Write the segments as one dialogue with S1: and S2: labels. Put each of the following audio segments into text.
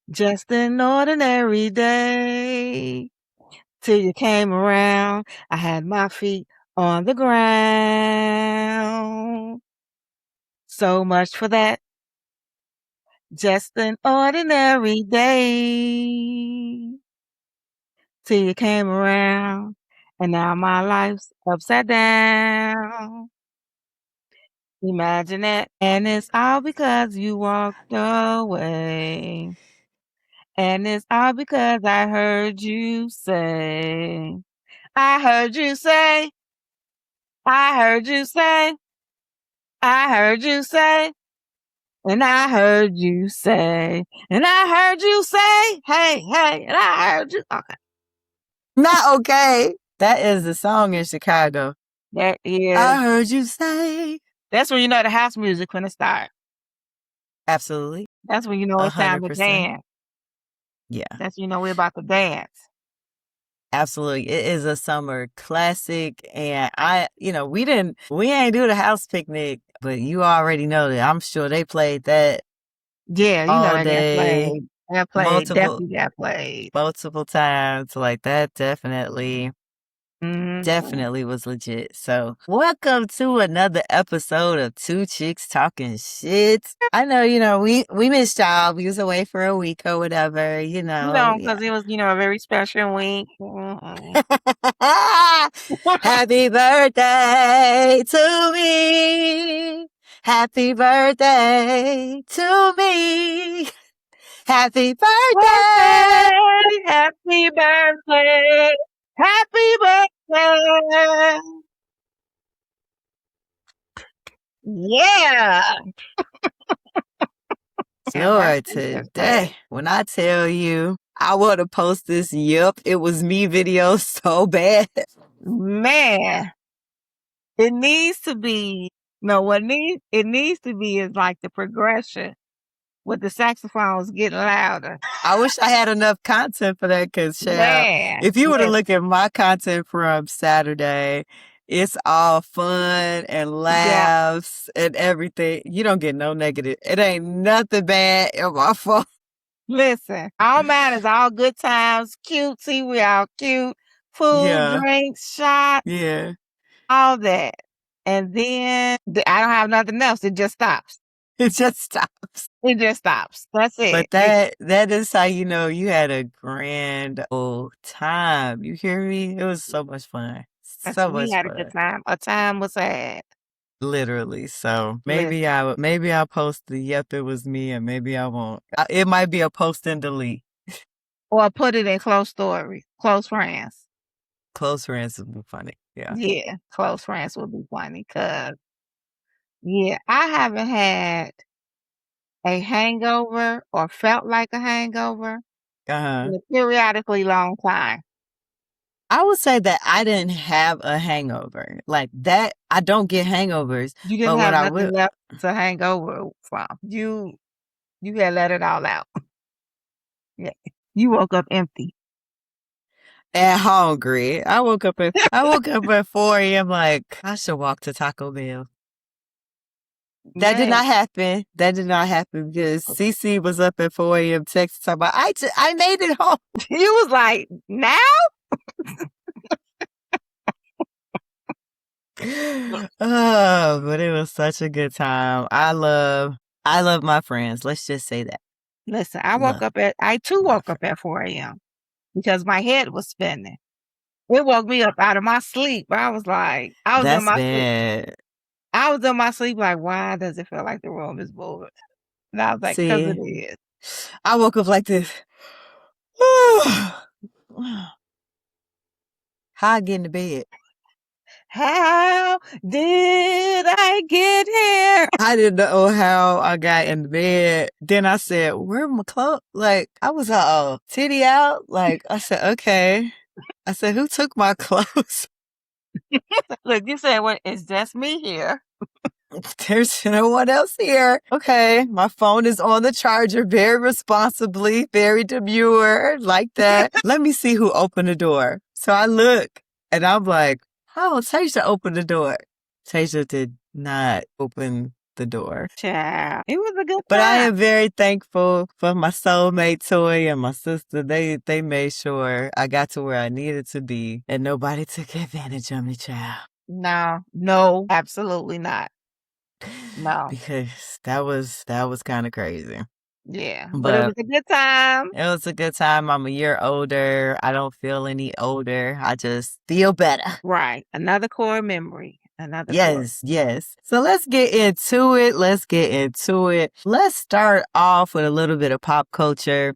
S1: Just an ordinary day. Till you came around, I had my feet on the ground. So much for that. Just an ordinary day. Till you came around, and now my life's upside down. Imagine that. And it's all because you walked away. And it's all because I heard you say, I heard you say, I heard you say, I heard you say, and I heard you say, and I heard you say, hey, hey, and I heard you. Okay.
S2: Not okay. That is the song in Chicago.
S1: That is.
S2: I heard you say.
S1: That's when you know the house music when it starts.
S2: Absolutely.
S1: That's when you know it's time to
S2: 100%.
S1: dance.
S2: Yeah.
S1: That's when you know we're about to dance.
S2: Absolutely. It is a summer classic. And we ain't do the house picnic, but you already know that. I'm sure they played that.
S1: Yeah, you know
S2: all
S1: that
S2: day.
S1: got played. Definitely got played.
S2: Multiple times. Like that definitely
S1: Mm-hmm.
S2: was legit. So welcome to another episode of Two Chicks Talking Shit. I know, we missed y'all. We was away for a week or whatever,
S1: Because it was, a very special week. Mm-hmm.
S2: Happy birthday to me. Happy birthday to me. Happy birthday.
S1: Happy birthday. Happy birthday. Yeah.
S2: Lord, today, when I tell you, I want to post this, it was me video so bad.
S1: Man, it needs to be, it needs to be is like the progression with the saxophones getting louder.
S2: I wish I had enough content for that because, if you were to look at my content from Saturday, it's all fun and laughs and everything. You don't get no negative. It ain't nothing bad in my phone.
S1: Listen, all mine is all good times, cutesy, we all cute, food, drinks, shots, all that. And then I don't have nothing else. It just stops.
S2: It just stops.
S1: It just stops. That's it.
S2: But that is how you know you had a grand old time. You hear me? It was so much fun.
S1: We had a good time. A time was had.
S2: Literally. So maybe I'll post the yep, it was me, and maybe I won't. It might be a post and delete.
S1: Or put it in close story. Close friends.
S2: Close friends would be funny. Yeah.
S1: Yeah, close friends would be funny because I haven't had a hangover or felt like a hangover in a periodically long time.
S2: I would say that I didn't have a hangover. Like that, I don't get hangovers.
S1: You didn't have nothing left to hang over from. You had let it all out. Yeah. You woke up empty.
S2: And hungry. I woke up at 4 a.m. like, I should walk to Taco Bell. That did not happen. That did not happen because CC was up at 4 a.m. texting talking about, I made it home.
S1: You was like, now?
S2: Oh, but it was such a good time. I love my friends. Let's just say that.
S1: Listen, I too woke up at 4 a.m. because my head was spinning. It woke me up out of my sleep. I was like,
S2: That's bad.
S1: I was in my sleep like, why does it feel like the room is moving? And I was like, because it is.
S2: I woke up like this. How I get into bed?
S1: How did I get here?
S2: I didn't know how I got in bed. Then I said, where my clothes? Like, I was titty out. Like, I said, okay. I said, who took my clothes?
S1: Look, you said, well, it's just me here.
S2: There's no one else here. Okay, my phone is on the charger very responsibly, very demure, like that. Let me see who opened the door. So I look, and I'm like, oh, Tasia opened the door. Tasia did not open the door.
S1: Child. It was a good
S2: But I
S1: time.
S2: am very thankful for my soulmate Toy and my sister. They made sure I got to where I needed to be and nobody took advantage of me, child.
S1: No, absolutely not. No.
S2: Because that was kind of crazy.
S1: Yeah. But it was
S2: But
S1: a good time.
S2: it was a good time. I'm a year older. I don't feel any older. I just feel better.
S1: Right. Another core memory. Another core.
S2: Yes, yes. So let's get into it. Let's start off with a little bit of pop culture.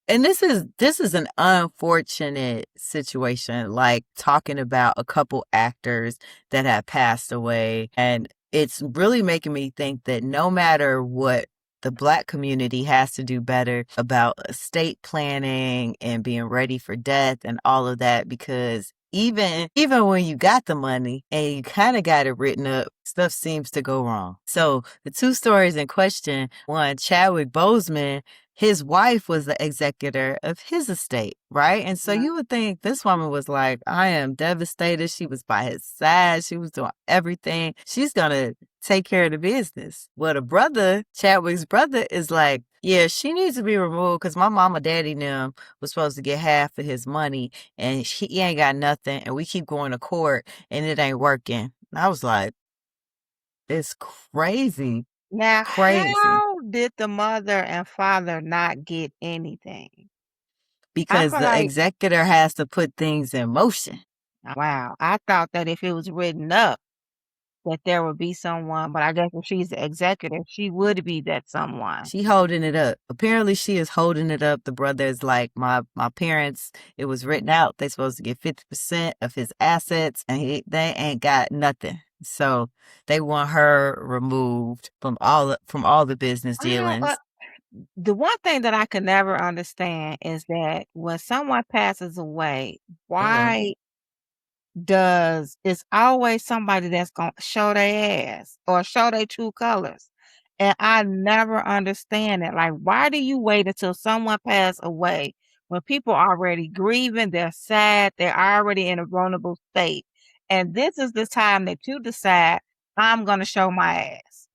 S2: And this is an unfortunate situation, like talking about a couple actors that have passed away. And it's really making me think that no matter what, the Black community has to do better about estate planning and being ready for death and all of that, because even when you got the money and you kind of got it written up, stuff seems to go wrong. So the two stories in question, one, Chadwick Boseman, his wife was the executor of his estate, right? And so
S1: Yeah.
S2: you would think this woman was like, I am devastated. She was by his side. She was doing everything. She's going to take care of the business. Well, the brother, Chadwick's brother, is like, yeah, she needs to be removed because my mama, daddy, and them was supposed to get half of his money and he ain't got nothing. And we keep going to court and it ain't working. And I was like, it's crazy.
S1: Now,
S2: Crazy.
S1: how did the mother and father not get anything? I
S2: Because
S1: feel
S2: the
S1: like,
S2: executor has to put things in motion.
S1: wow, I thought that if it was written up, that there would be someone, but I guess if she's the executive, she would be that someone.
S2: She holding it up. Apparently she is holding it up. The brother is like, my parents, it was written out. They supposed to get 50% of his assets and they ain't got nothing. So they want her removed from all the business
S1: I don't,
S2: dealings.
S1: the one thing that I could never understand is that when someone passes away, why does it's always somebody that's gonna show their ass or show their true colors? And I never understand it. Like, why do you wait until someone pass away when people are already grieving, they're sad, they're already in a vulnerable state, and this is the time that you decide I'm gonna show my ass?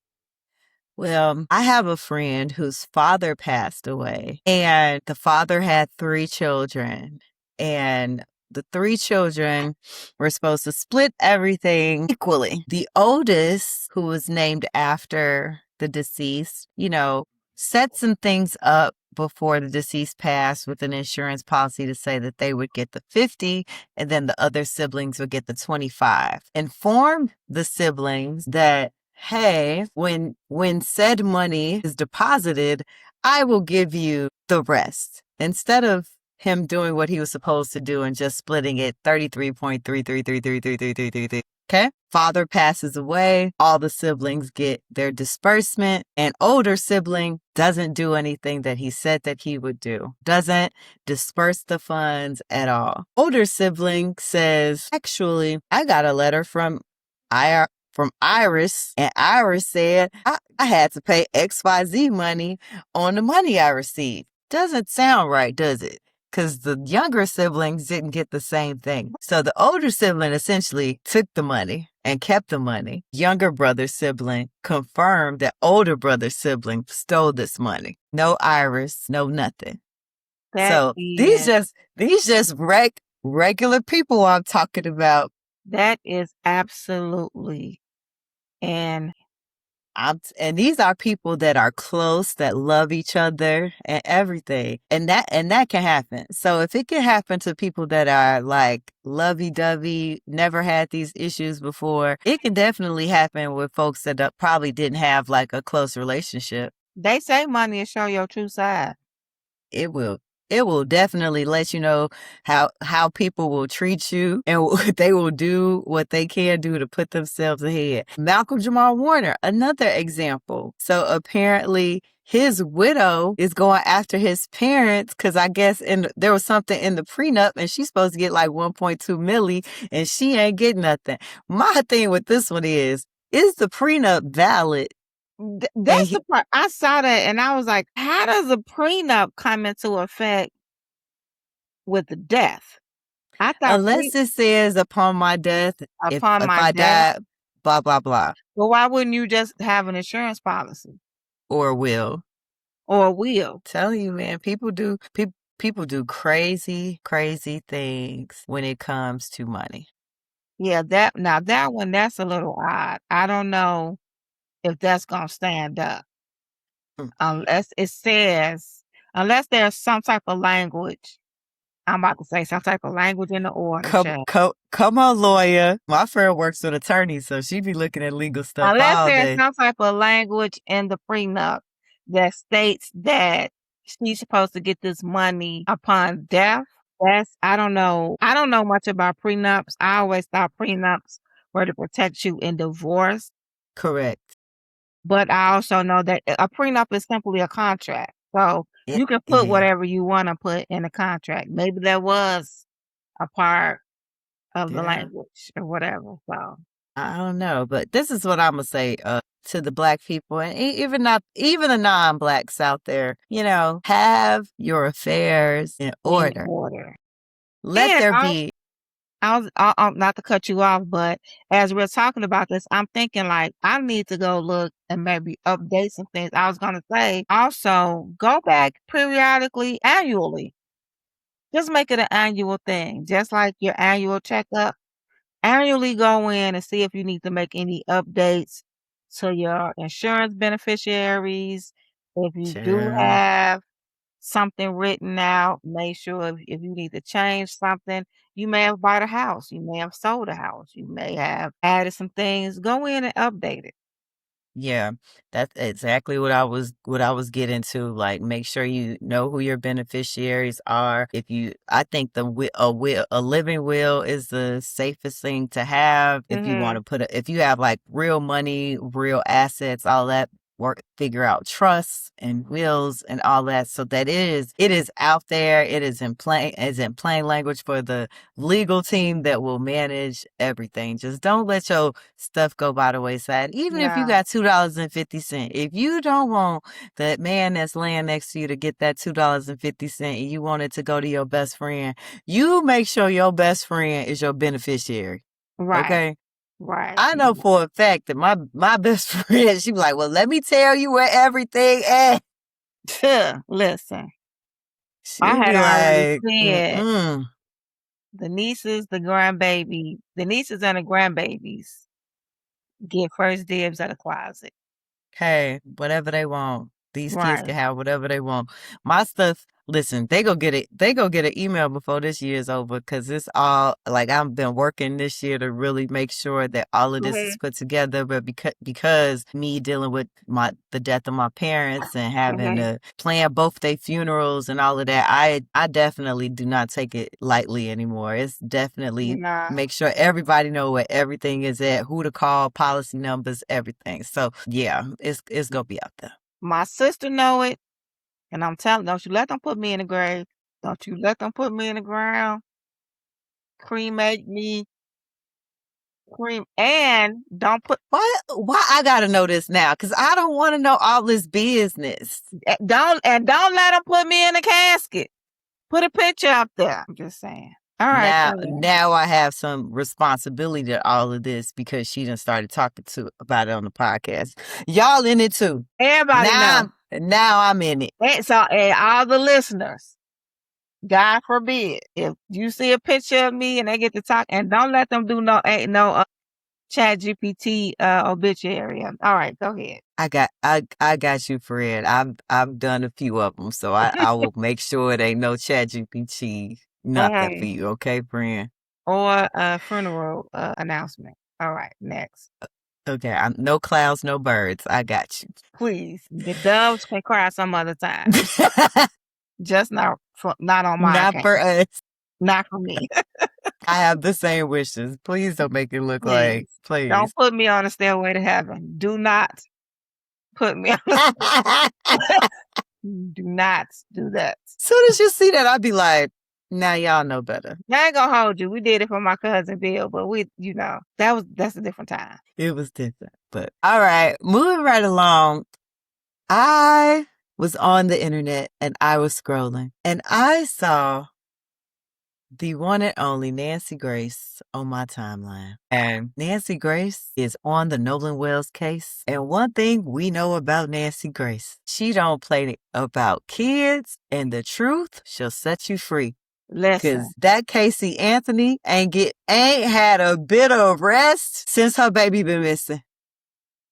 S2: Well, I have a friend whose father passed away, and the father had 3 children, and the 3 children were supposed to split everything equally. The oldest, who was named after the deceased, set some things up before the deceased passed with an insurance policy to say that they would get the 50 and then the other siblings would get the 25. Informed the siblings that, hey, when said money is deposited, I will give you the rest. Instead of him doing what he was supposed to do and just splitting it 33.333333333. Okay. Father passes away. All the siblings get their disbursement. And older sibling doesn't do anything that he said that he would do. Doesn't disperse the funds at all. Older sibling says, actually, I got a letter from Iris, and Iris said I had to pay XYZ money on the money I received. Doesn't sound right, does it? Because the younger siblings didn't get the same thing. So the older sibling essentially took the money and kept the money. Younger brother sibling confirmed that older brother sibling stole this money. No Iris, no nothing.
S1: That
S2: So these
S1: is
S2: just regular people I'm talking about.
S1: that is absolutely, and
S2: And these are people that are close, that love each other and everything. And that can happen. So if it can happen to people that are like lovey-dovey, never had these issues before, it can definitely happen with folks that probably didn't have like a close relationship.
S1: they say money will show your true side.
S2: It will. It will definitely let you know how people will treat you and they will do what they can do to put themselves ahead. Malcolm Jamal Warner, another example. So apparently his widow is going after his parents because I guess there was something in the prenup and she's supposed to get like 1.2 milli and she ain't getting nothing. My thing with this one is the prenup valid?
S1: That's the part. I saw that and I was like, how does a prenup come into effect with the death? I thought
S2: Unless it says upon my death, if
S1: upon
S2: if
S1: my
S2: I
S1: death.
S2: die, blah, blah, blah,
S1: Well, why wouldn't you just have an insurance policy
S2: or will.
S1: or a will?
S2: Tell you, man, people do crazy, crazy things when it comes to money.
S1: Yeah, that one, that's a little odd. I don't know if that's gonna stand up
S2: Mm.
S1: unless it says, unless there's some type of language. I'm about to say some type of language in the order, child.
S2: Come on, lawyer. My friend works with attorneys, so she be looking at legal stuff
S1: Unless
S2: all
S1: there's
S2: day.
S1: some type of language in the prenup that states that she's supposed to get this money upon death. That's I don't know. I don't know much about prenups. I always thought prenups were to protect you in divorce,
S2: Correct.
S1: but I also know that a prenup is simply a contract. So
S2: Yeah,
S1: you can put
S2: yeah,
S1: whatever you want to put in a contract. Maybe that was a part of the
S2: yeah.
S1: language or whatever. So
S2: I don't know, but this is what I'm gonna say to the black people and even the non-blacks out there. Have your affairs in
S1: in
S2: order.
S1: order.
S2: Let
S1: And
S2: there be
S1: not to cut you off, but as we're talking about this, I'm thinking like I need to go look and maybe update some things. I was gonna say also go back periodically, annually. Just make it an annual thing, just like your annual checkup. Annually go in and see if you need to make any updates to your insurance beneficiaries. If you do
S2: sure.
S1: have something written out, make sure if you need to change something, you may have bought a house, you may have sold a house, you may have added some things, go in and update it.
S2: Yeah, that's exactly what I was getting to. Like, make sure you know who your beneficiaries are. I think a living will is the safest thing to have. If you want
S1: Mhm.
S2: to if you have like real money, real assets, all that. Figure out trusts and wills and all that, so that it is out there. It is in plain language for the legal team that will manage everything. Just don't let your stuff go by the wayside. Even if you
S1: No.
S2: got $2.50, if you don't want that man that's laying next to you to get that $2.50 and you want it to go to your best friend, you make sure your best friend is your beneficiary.
S1: Right.
S2: Okay?
S1: Right.
S2: I know for a fact that my best friend, she be like, well, let me tell you where everything is.
S1: Listen, I
S2: She'll
S1: had
S2: be
S1: already
S2: like,
S1: said
S2: mm-mm.
S1: the nieces and the grandbabies get first dibs at a closet.
S2: Hey, whatever they want. These kids
S1: Right.
S2: can have whatever they want. My stuff, listen, they go get it. They go get an email before this year is over because it's all like I've been working this year to really make sure that all of this is
S1: Mhm.
S2: put together. But because me dealing with the death of my parents and having
S1: Mhm.
S2: to plan both their funerals and all of that, I definitely do not take it lightly anymore. It's definitely
S1: Nah.
S2: make sure everybody know where everything is at, who to call, policy numbers, everything. So yeah, it's gonna be out there.
S1: My sister know it, and I'm telling, don't you let them put me in the grave. Don't you let them put me in the ground. Cremate me. And don't put
S2: Why I gotta know this now? Because I don't want to know all this business.
S1: don't let them put me in a casket. Put a picture up there. I'm just saying. All right, go ahead.
S2: Now I have some responsibility to all of this because she done started talking to about it on the podcast. Y'all in it too.
S1: Everybody
S2: Now
S1: know.
S2: I'm in it.
S1: And all the listeners, God forbid, if you see a picture of me and they get to talk, and don't let them do no chat GPT obituary. All right, go ahead.
S2: I got you, Fred. I've done a few of them, so I will make sure it ain't no chat GPT nothing for
S1: Mhm.
S2: you, okay, friend?
S1: Or a funeral announcement. All right, next.
S2: Okay, no clouds, no birds. I got you.
S1: Please. The doves can cry some other time. Just not on my
S2: Not
S1: account.
S2: for us.
S1: Not for me.
S2: I have the same wishes. Please don't make it look like,
S1: Please. Don't
S2: please.
S1: put me on the stairway to heaven. Do not put me on the do not do that.
S2: Soon as you see that, I'll be like, now y'all know better.
S1: I ain't gonna hold you. We did it for my cousin Bill, but that's a different time.
S2: It was different. But all right, moving right along. I was on the internet and I was scrolling and I saw The one and only Nancy Grace on my timeline. And Nancy Grace is on the Nolan Wells case. And one thing we know about Nancy Grace, she don't play about kids, and the truth shall set you free.
S1: Listen,
S2: Cause that Casey Anthony ain't had a bit of rest since her baby been missing.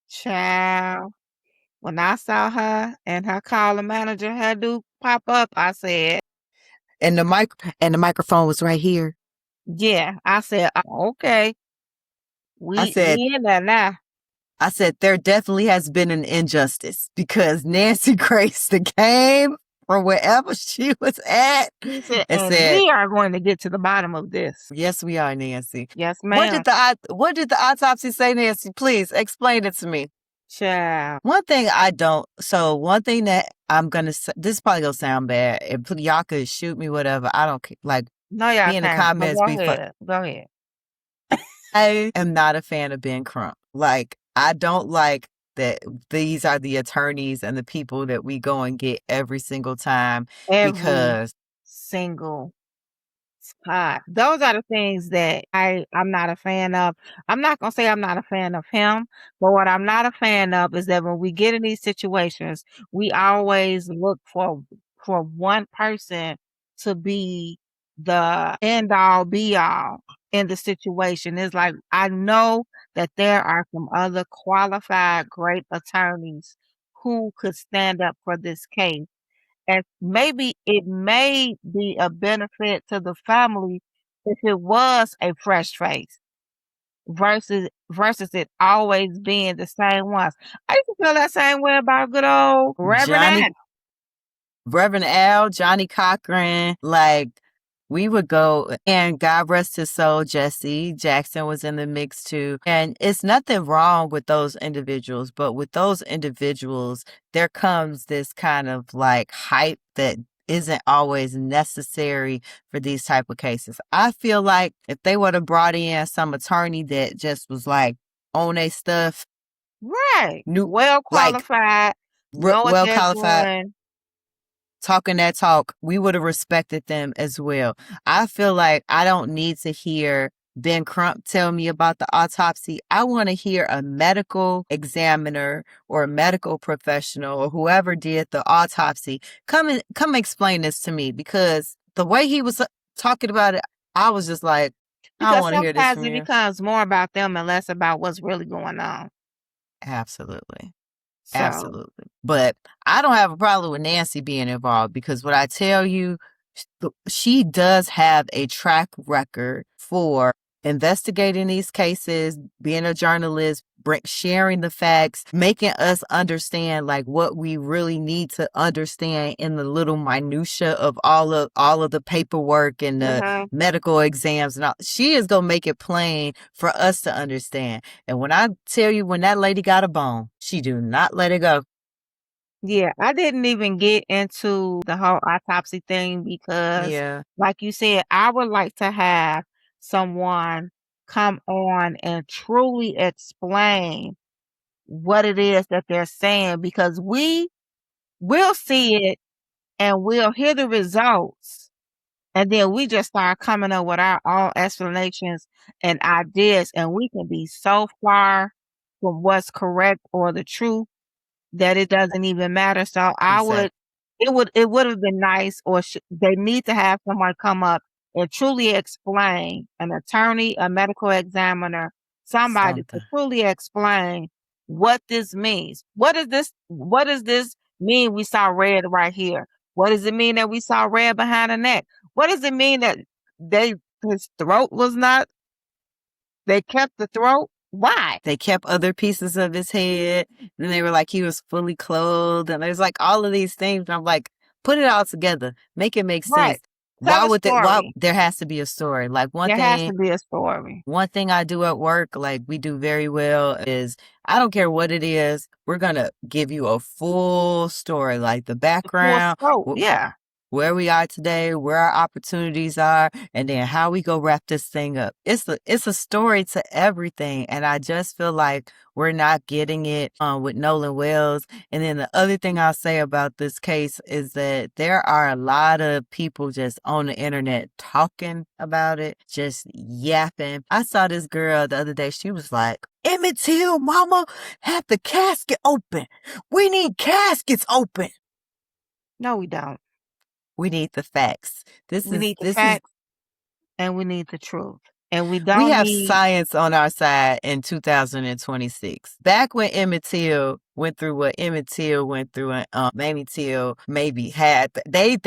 S1: child. When I saw her and her caller manager had to pop up, I said,
S2: And the microphone was right here.
S1: yeah. I said, okay,
S2: I said,
S1: we in there now.
S2: I said, there definitely has been an injustice because Nancy Grace came from wherever she was at
S1: He said,
S2: and
S1: and
S2: said,
S1: we are going to get to the bottom of this.
S2: yes, we are, Nancy.
S1: Yes,
S2: What
S1: ma'am.
S2: did the autopsy say, Nancy? Please explain it to me.
S1: Child.
S2: One thing that I'm going to say, this is probably going to sound bad. If y'all could shoot me, whatever. I don't care. Like,
S1: No, y'all
S2: be in the
S1: can't. But
S2: comments.
S1: go ahead. Go ahead.
S2: I am not a fan of Ben Crump. Like, I don't like that these are the attorneys and the people that we go and get every single time
S1: Every
S2: because
S1: single spot. Those are the things that I'm not a fan of. I'm not gonna say I'm not a fan of him, but what I'm not a fan of is that when we get in these situations, we always look for one person to be the end all be all in the situation. It's like I know that there are some other qualified great attorneys who could stand up for this case. And maybe it may be a benefit to the family if it was a fresh face versus it always being the same ones. I used to feel that same way about good old Reverend
S2: Reverend Al, Johnny Cochran, like we would go, and God rest his soul, Jesse Jackson was in the mix too. And it's nothing wrong with those individuals, but with those individuals, there comes this kind of like hype that isn't always necessary for these type of cases. I feel like if they would have brought in some attorney that just was like on their stuff,
S1: right,
S2: new,
S1: well
S2: like
S1: qualified, know what
S2: well
S1: they're
S2: qualified,
S1: doing.
S2: talking that talk, we would have respected them as well. I feel like I don't need to hear Ben Crump tell me about the autopsy. I want to hear a medical examiner or a medical professional or whoever did the autopsy come explain this to me, because the way he was talking about it, I was just like, I don't
S1: Because
S2: want to hear this
S1: sometimes
S2: from
S1: it
S2: you.
S1: becomes more about them and less about what's really going on.
S2: Absolutely.
S1: So
S2: Absolutely. But I don't have a problem with Nancy being involved, because what I tell you, she does have a track record for investigating these cases, being a journalist, sharing the facts, making us understand like what we really need to understand in the little minutia of all of the paperwork and the medical exams and all. She is gonna make it plain for us to understand. And when I tell you, when that lady got a bone, she do not let it go.
S1: yeah, I didn't even get into the whole autopsy thing because,
S2: Yeah,
S1: like you said, I would like to have someone come on and truly explain what it is that they're saying, because we will see it and we'll hear the results, and then we just start coming up with our own explanations and ideas, and we can be so far from what's correct or the truth that it doesn't even matter. So
S2: exactly.
S1: it would have been nice, or they need to have someone come up and truly explain, an attorney, a medical examiner, somebody to
S2: Something.
S1: truly explain what this means. What does this mean we saw red right here? What does it mean that we saw red behind the neck? What does it mean that his throat was not, they kept the throat? Why?
S2: They kept other pieces of his head. And they were like, he was fully clothed. And there's like all of these things. And I'm like, put it all together. Make it make sense.
S1: Right. Tell a
S2: Why
S1: story.
S2: there has to be a story. Like
S1: There has to be a story.
S2: one thing I do at work, like we do very well, is I don't care what it is. We're going to give you a full story, like the
S1: The full
S2: background,
S1: scope. Yeah.
S2: where we are today, where our opportunities are, and then how we go wrap this thing up. It's a story to everything, and I just feel like we're not getting it with Nolan Wells. And then the other thing I'll say about this case is that there are a lot of people just on the internet talking about it, just yapping. I saw this girl the other day. She was like, Emmett Till, mama, have the casket open. We need caskets open.
S1: No, we don't.
S2: We need the facts.
S1: We need the
S2: This is
S1: facts and we need the truth. And we
S2: we
S1: don't
S2: have
S1: need
S2: science on our side in 2026. Back when Emmett Till went through what Emmett Till went through, and Mamie Till maybe had they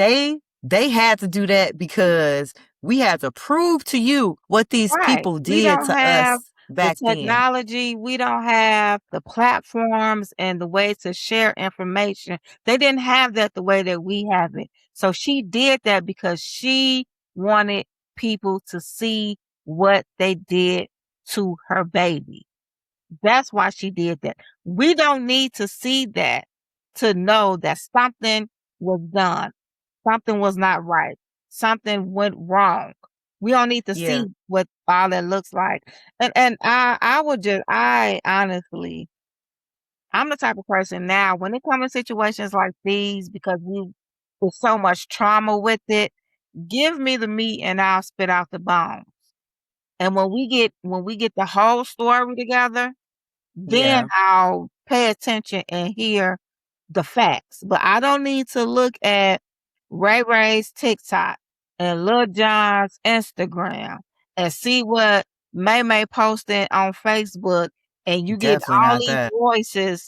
S2: had to do that because we had to prove to you what these
S1: right.
S2: people
S1: We
S2: did
S1: don't
S2: to
S1: have
S2: us
S1: the
S2: back then.
S1: technology. We don't have the platforms and the ways to share information. They didn't have that the way that we have it. So she did that because she wanted people to see what they did to her baby. That's why she did that. We don't need to see that to know that something was done. Something was not right. Something went wrong. We don't need to see
S2: Yeah,
S1: what all that looks like. And I would just I honestly I'm the type of person now when it comes to situations like these because we there's so much trauma with it, give me the meat and I'll spit out the bones. And when we get the whole story together, then
S2: yeah,
S1: I'll pay attention and hear the facts. But I don't need to look at Ray Ray's TikTok and Lil Jon's Instagram and see what May May posted on Facebook and you get
S2: definitely not that.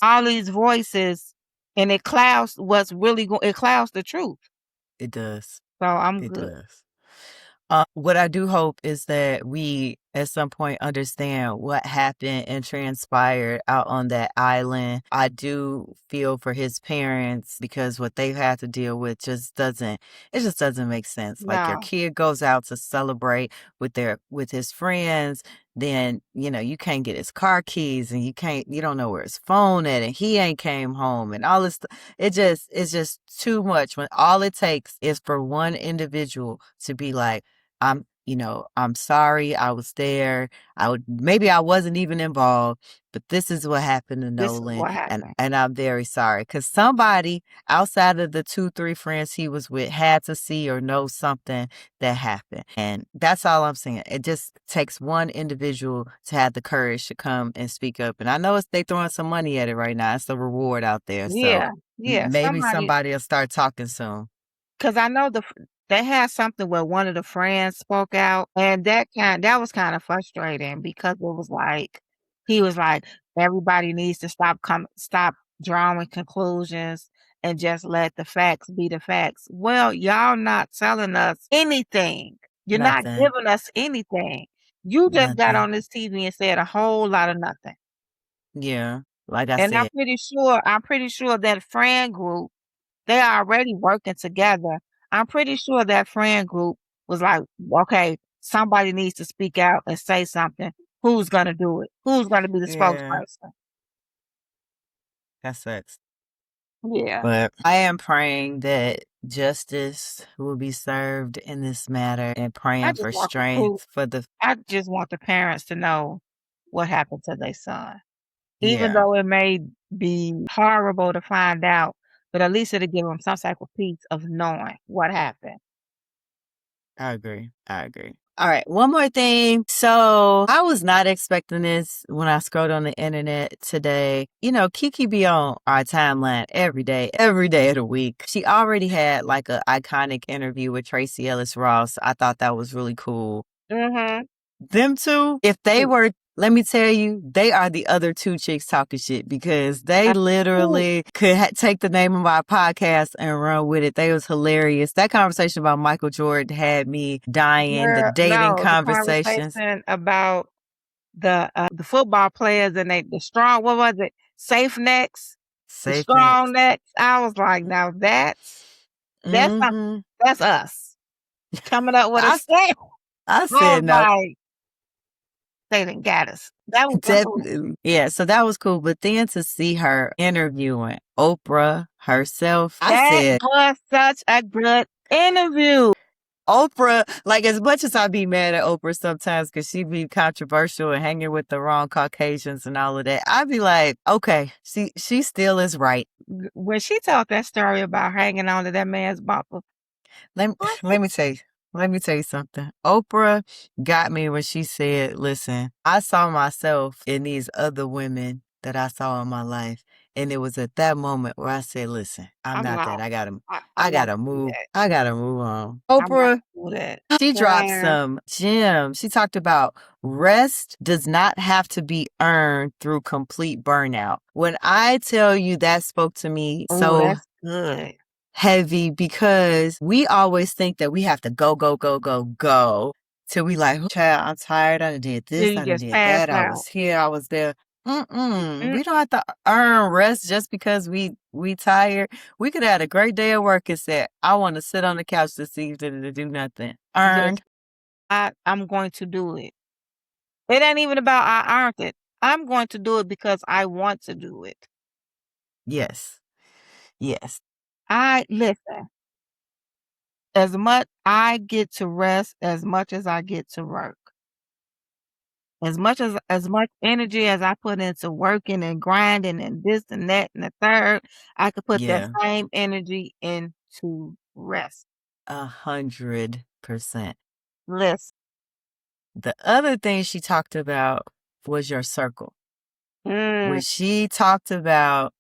S1: all these voices, and it clouds what's really going it clouds the truth.
S2: It does.
S1: So I'm
S2: It
S1: good.
S2: does. What I do hope is that we at some point understand what happened and transpired out on that island. I do feel for his parents because what they've had to deal with just doesn't make sense. Like your
S1: No,
S2: kid goes out to celebrate with his friends, then you can't get his car keys and you don't know where his phone at and he ain't came home and all this it's just too much when all it takes is for one individual to be like, I'm sorry I was there. Maybe I wasn't even involved, but this is what happened to
S1: this is
S2: Nolan,
S1: what
S2: and
S1: happened.
S2: I'm very sorry because somebody outside of the 2, 3 friends he was with had to see or know something that happened, and that's all I'm saying. It just takes one individual to have the courage to come and speak up, and I know they throwing some money at it right now. It's a reward out there, so
S1: Yeah, yeah.
S2: maybe somebody will start talking soon.
S1: Cause I know they had something where one of the friends spoke out, and that was kind of frustrating because it was like he was like, everybody needs to stop drawing conclusions and just let the facts be the facts. Well, y'all not telling us anything. You're not
S2: Nothing,
S1: giving us anything. You just got
S2: nothing.
S1: on this TV and said a whole lot of nothing.
S2: Yeah, like I
S1: And
S2: said.
S1: I'm pretty sure that friend group they already working together. I'm pretty sure that friend group was like, okay, somebody needs to speak out and say something. Who's gonna do it? Who's gonna be the
S2: Yeah,
S1: spokesperson?
S2: that sucks.
S1: Yeah.
S2: But I am praying that justice will be served in this matter and
S1: I
S2: praying
S1: just
S2: for
S1: want the truth.
S2: strength for the,
S1: I just want the parents to know what happened to their son. Even
S2: yeah,
S1: though it may be horrible to find out, but at least it'll give them some type of peace of knowing what happened.
S2: I agree. I agree. All right, one more thing. So I was not expecting this when I scrolled on the internet today. Kiki be on our timeline every day of the week. She already had like a iconic interview with Tracy Ellis Ross. I thought that was really cool.
S1: Mm-hmm.
S2: Them two, if they were, let me tell you, they are the other two chicks talking shit because they
S1: Ooh,
S2: literally could take the name of our podcast and run with it. They was hilarious. That conversation about Michael Jordan had me dying. The
S1: girl,
S2: dating
S1: no, the
S2: conversations,
S1: conversation about the football players and the strong what was it? Safe necks, the
S2: safe
S1: strong
S2: next.
S1: necks. I was like, now that's not
S2: Mm-hmm.
S1: that's us coming up with a
S2: I,
S1: safe.
S2: I
S1: I
S2: said
S1: was
S2: no.
S1: like, they didn't got us. That was
S2: Definitely. Yeah, so that was cool. But then to see her interviewing Oprah, herself. I
S1: That
S2: said,
S1: was such a good interview.
S2: Oprah, like as much as I be mad at Oprah sometimes because she be controversial and hanging with the wrong Caucasians and all of that, I be like, okay, she still is right.
S1: When she told that story about hanging on to that man's bumper,
S2: Let,
S1: I said,
S2: let me tell you. Let me tell you something. Oprah got me when she said, listen, I saw myself in these other women that I saw in my life. And it was at that moment where I said, listen, I'm
S1: I'm
S2: not
S1: not,
S2: that.
S1: I'm
S2: I
S1: not
S2: gotta
S1: gonna do
S2: move.
S1: that.
S2: I gotta move on.
S1: I'm not
S2: Oprah,
S1: gonna do that.
S2: she dropped
S1: Yeah.
S2: some gems. She talked about rest does not have to be earned through complete burnout. When I tell you that spoke to me
S1: Oh,
S2: so
S1: that's good.
S2: heavy because we always think that we have to go, go, go, go, go till we like, child, I'm tired. I done did
S1: Till
S2: this.
S1: you
S2: I done
S1: just
S2: did
S1: pass
S2: that. I
S1: out.
S2: was here. I was there. Mm-mm.
S1: Mm,
S2: We don't have to earn rest just because we tired. We could have had a great day at work and said, I want to sit on the couch this evening and do nothing.
S1: just
S2: Earned.
S1: I'm going to do it. It ain't even about I earned it. I'm going to do it because I want to do it.
S2: Yes. Yes.
S1: I listen. As much I get to rest as much as I get to work. As much energy as I put into working and grinding and this and that and the third, I could put that
S2: Yeah.
S1: same energy into rest.
S2: 100%.
S1: Listen.
S2: The other thing she talked about was your circle.
S1: Mm,
S2: When she talked about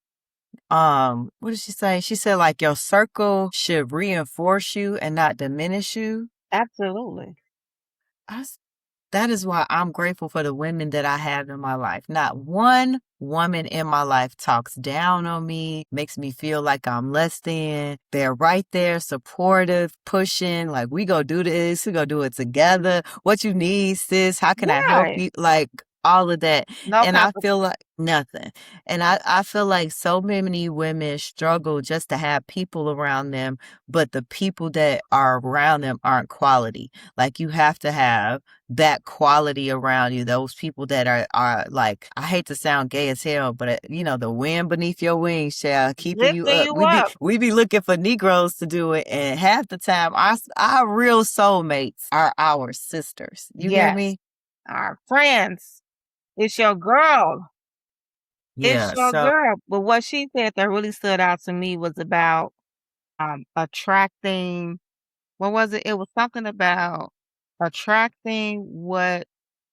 S2: what did she say? She said like your circle should reinforce you and not diminish you.
S1: absolutely.
S2: I, that is why I'm grateful for the women that I have in my life. Not one woman in my life talks down on me, makes me feel like I'm less than. They're right there, supportive, pushing, like, we go do this, we go do it together. What you need, sis? How can I help
S1: Right.
S2: you? Like, all of that.
S1: No
S2: And I
S1: competition.
S2: feel like nothing. And I feel like so many women struggle just to have people around them, but the people that are around them aren't quality. Like, you have to have that quality around you, those people that are like, I hate to sound gay as hell, but the wind beneath your wings, shall keeping you
S1: Lifting
S2: up.
S1: you
S2: We be
S1: up.
S2: we be looking for Negroes to do it, and half the time our real soulmates are our sisters. You hear
S1: Yes.
S2: me?
S1: Our friends. It's your girl. It's
S2: Yeah.
S1: your
S2: So
S1: girl. But what she said that really stood out to me was about attracting, what was it? It was something about attracting what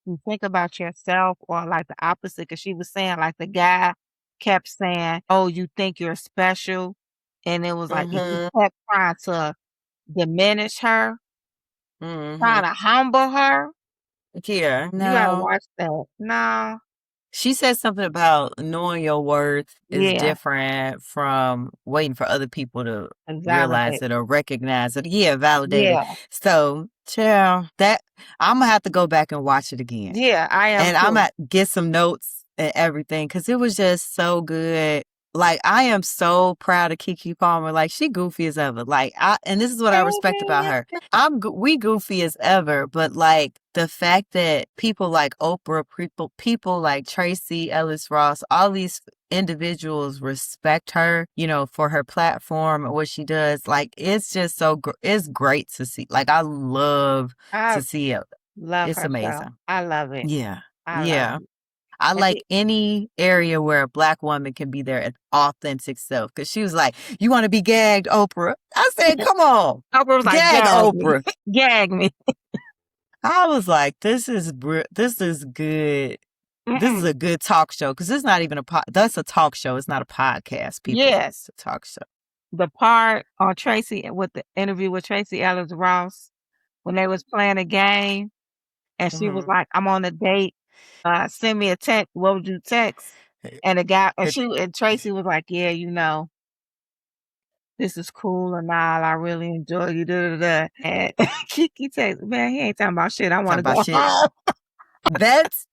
S1: you think about yourself, or like the opposite. Because she was saying, like, the guy kept saying, "Oh, you think you're special," and it was like if you
S2: mhm.
S1: kept trying to diminish her,
S2: Mhm.
S1: trying to humble her,
S2: Yeah.
S1: you gotta
S2: No.
S1: watch that. No,
S2: She said something about knowing your worth is
S1: yeah,
S2: different from waiting for other people to realize
S1: validate.
S2: it or recognize it. Yeah, validate it.
S1: Yeah,
S2: So, child, that I'm gonna have to go back and watch it again.
S1: yeah, I am
S2: And I'm
S1: too.
S2: gonna get some notes and everything because it was just so good. Like, I am so proud of Kiki Palmer. Like, she goofy as ever. Like, and this is what I respect about her. We goofy as ever, but like the fact that people like Oprah, people like Tracy Ellis Ross, all these individuals respect her, for her platform and what she does. Like, it's just it's great to see. Like, I love
S1: I
S2: to see it.
S1: love
S2: It's
S1: her so.
S2: amazing.
S1: I love it.
S2: Yeah.
S1: I love
S2: Yeah.
S1: it.
S2: I
S1: And
S2: like any area where a black woman can be their authentic self. Cause she was like, you want to be gagged, Oprah? I said, come on,
S1: Oprah was like,
S2: gag
S1: "Gag me,
S2: Oprah.
S1: gag me."
S2: I was like, this is good. This is
S1: Mm-mm.
S2: a good talk show. Cause it's not even that's a talk show. It's not a podcast, people.
S1: Yes,
S2: It's a talk show.
S1: the part on Tracy with the interview with Tracy Ellis Ross when they was playing a game, and she was
S2: Mm-hmm.
S1: like, "I'm on a date. Send me a text. What would you text?" And the guy and Tracy was like, "Yeah, this is cool and all. I really enjoy you." Da, da, da. And Kiki texts, "Man, he ain't talking about shit. I want
S2: Talk
S1: to
S2: about
S1: go
S2: shit.
S1: home."
S2: That's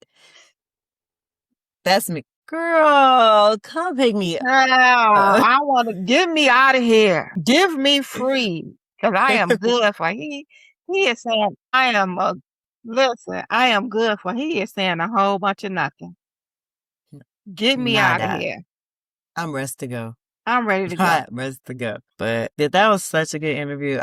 S2: that's me. Girl, come pick me
S1: No,
S2: up.
S1: I want to get me out of here. Give me free, because I am good for he is saying I am a listen, I am good for he is saying a whole bunch of nothing. Get me out of
S2: Nada.
S1: here.
S2: I'm ready to go.
S1: I'm ready to go.
S2: Hot mess to go. But yeah, that was such a good interview.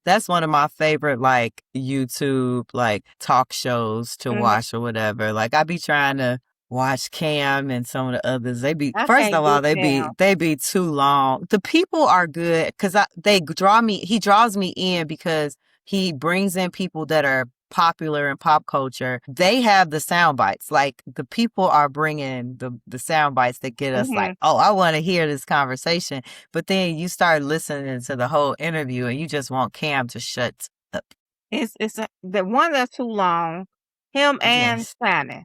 S2: That's one of my favorite like YouTube like talk shows to
S1: Hmm.
S2: watch or whatever. Like I be trying to watch Cam and some of the others. They be
S1: I
S2: first
S1: can't
S2: of all
S1: do Cam.
S2: they be too long. The people are good because they draw me. He draws me in because he brings in people that are popular in pop culture. They have the sound bites. Like the people are bringing the sound bites that get us like,
S1: Hmm.
S2: oh, I want to hear this conversation. But then you start listening to the whole interview and you just want Cam to shut up.
S1: The one that's too long. Him and
S2: Yes.
S1: Shannon.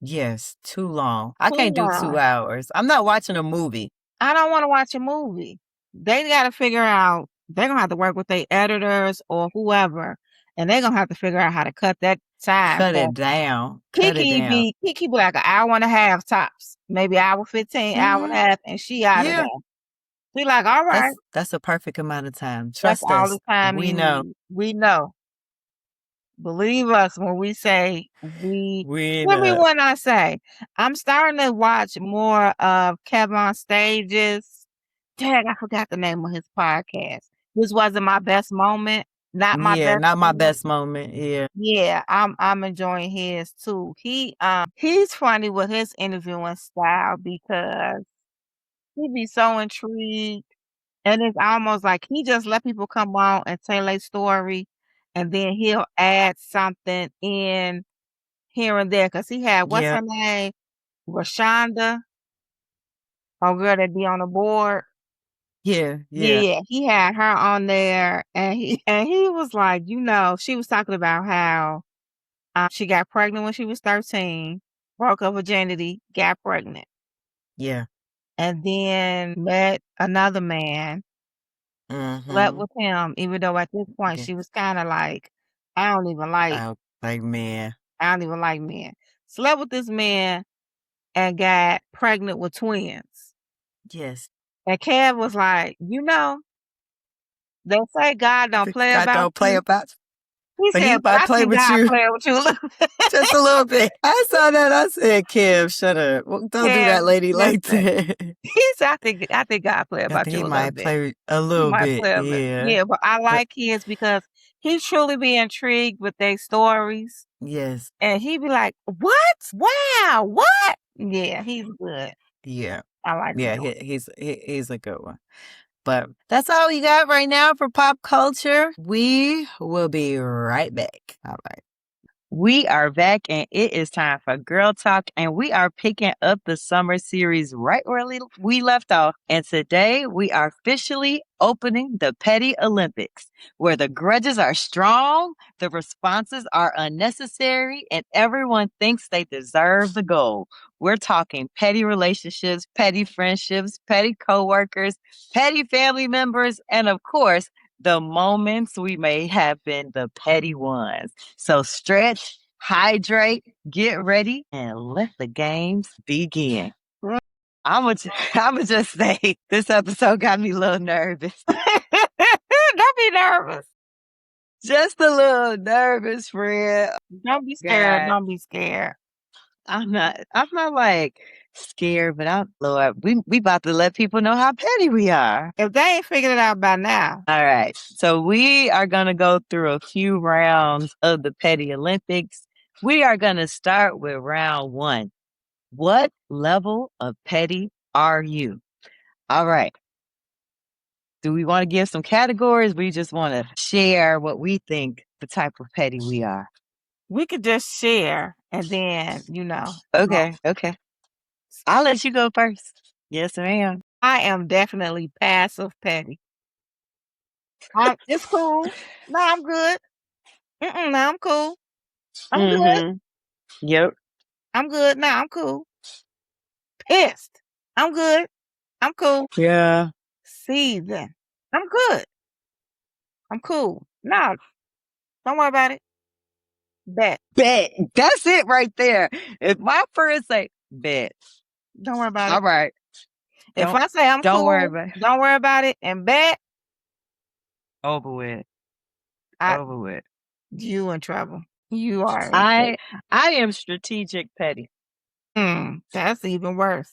S2: Yes. Too long. I
S1: Too
S2: can't do
S1: long.
S2: 2 hours. I'm not watching a movie.
S1: I don't want to watch a movie. They got to figure out. They're gonna have to work with their editors or whoever, and they're gonna have to figure out how to cut that time.
S2: Cut
S1: 'Cause
S2: it down. Cut it down.
S1: Kiki be like an hour and a half tops, maybe hour 15, hour and a
S2: Hmm.
S1: half, and she out of there.
S2: Yeah.
S1: She like, all right,
S2: That's a perfect amount of time.
S1: that's
S2: Trust
S1: all the
S2: us.
S1: time
S2: We
S1: you
S2: know.
S1: need. We know. Believe us when we say we.
S2: We
S1: What we
S2: know.
S1: when I say, I'm starting to watch more of Kevin on Stages. Dang, I forgot the name of his podcast. This wasn't my best moment. Not my
S2: Yeah,
S1: best
S2: not my
S1: moment.
S2: best moment. Yeah.
S1: Yeah, I'm enjoying his too. He's funny with his interviewing style because he be so intrigued, and it's almost like he just let people come on and tell a story, and then he'll add something in here and there. Cause he had what's
S2: Yeah.
S1: her name, Rashonda, a girl that be on the board.
S2: Yeah.
S1: Yeah,
S2: Yeah.
S1: yeah, he had her on there, and he was like, she was talking about how she got pregnant when she was 13, broke her virginity, got pregnant,
S2: Yeah.
S1: and then met another man, slept
S2: Mm-hmm.
S1: with him, even though at this point
S2: Yeah.
S1: she was kind of like, I don't even like,
S2: I like man.
S1: I don't even like men. Slept with this man and got pregnant with twins.
S2: Yes.
S1: And Kev was like, they say God don't play
S2: God
S1: about
S2: don't play
S1: you.
S2: about you,
S1: He
S2: but he
S1: said, but
S2: might
S1: I
S2: play
S1: think
S2: with
S1: God
S2: you
S1: playing with you a little bit.
S2: just a little bit. I saw that. I said, Kim, shut up. Well, don't do
S1: Kev,
S2: that lady like
S1: listen.
S2: that.
S1: He said, I think God play
S2: I
S1: about
S2: think
S1: you
S2: he
S1: a little
S2: might
S1: bit.
S2: play a
S1: He
S2: little
S1: might
S2: bit.
S1: play a little.
S2: Yeah.
S1: Yeah, but I
S2: But
S1: like his because he truly be intrigued with their stories.
S2: yes.
S1: And he be like, what? Wow, what? Yeah, he's good.
S2: Yeah.
S1: I like him.
S2: Yeah. He's a good one. But that's all we got right now for pop culture. We will be right back. All right.
S1: We are back and it is time for Girl Talk, and we are picking up the summer series right where we left off. And today we are officially opening the Petty Olympics, where the grudges are strong, the responses are unnecessary, and everyone thinks they deserve the gold. We're talking petty relationships, petty friendships, petty coworkers, petty family members, and of course, the moments we may have been the petty ones. So stretch, hydrate, get ready, and let the games begin. I'ma just say this episode got me a little nervous. Don't be nervous. Just a little nervous, friend. Don't be scared.
S2: God.
S1: Don't be scared.
S2: I'm not like scared, but I'm Lord, we about to let people know how petty we are.
S1: If they ain't figured it out by now.
S2: All right. So we are going to go through a few rounds of the Petty Olympics. We are going to start with round one. What level of petty are you? All right. Do we want to give some categories? We just want to share what we think the type of petty we are.
S1: We could just share and then,
S2: Okay. Okay. I'll let you go first. Yes, ma'am.
S1: I am definitely passive petty. It's cool. No, I'm good. No, I'm cool. I'm good.
S2: Mm-hmm. Yep.
S1: I'm good. No, I'm cool. Pissed. I'm good. I'm cool.
S2: Yeah.
S1: Season. I'm good. I'm cool. No, don't worry about it. Bet.
S2: Bet. That's it right there. If my friends say bet,
S1: Don't worry about it.
S2: all right.
S1: If
S2: Don't
S1: I say I'm
S2: don't worry
S1: cool,
S2: about it.
S1: don't worry about it and bet,
S2: Over with.
S1: I
S2: Over with.
S1: you in trouble. You are in trouble.
S2: I am strategic petty.
S1: That's even worse.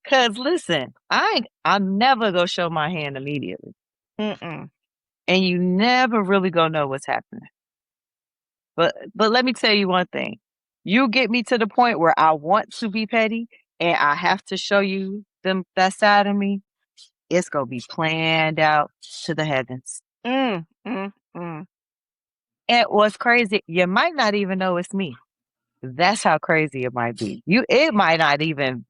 S2: Cause listen, I'm never gonna show my hand immediately.
S1: Mm-mm.
S2: And you never really gonna know what's happening. But let me tell you one thing. You get me to the point where I want to be petty and I have to show you them that side of me, it's gonna be planned out to the heavens.
S1: Mm, mm, mm.
S2: And what's crazy, you might not even know it's me. That's how crazy it might be. You might not even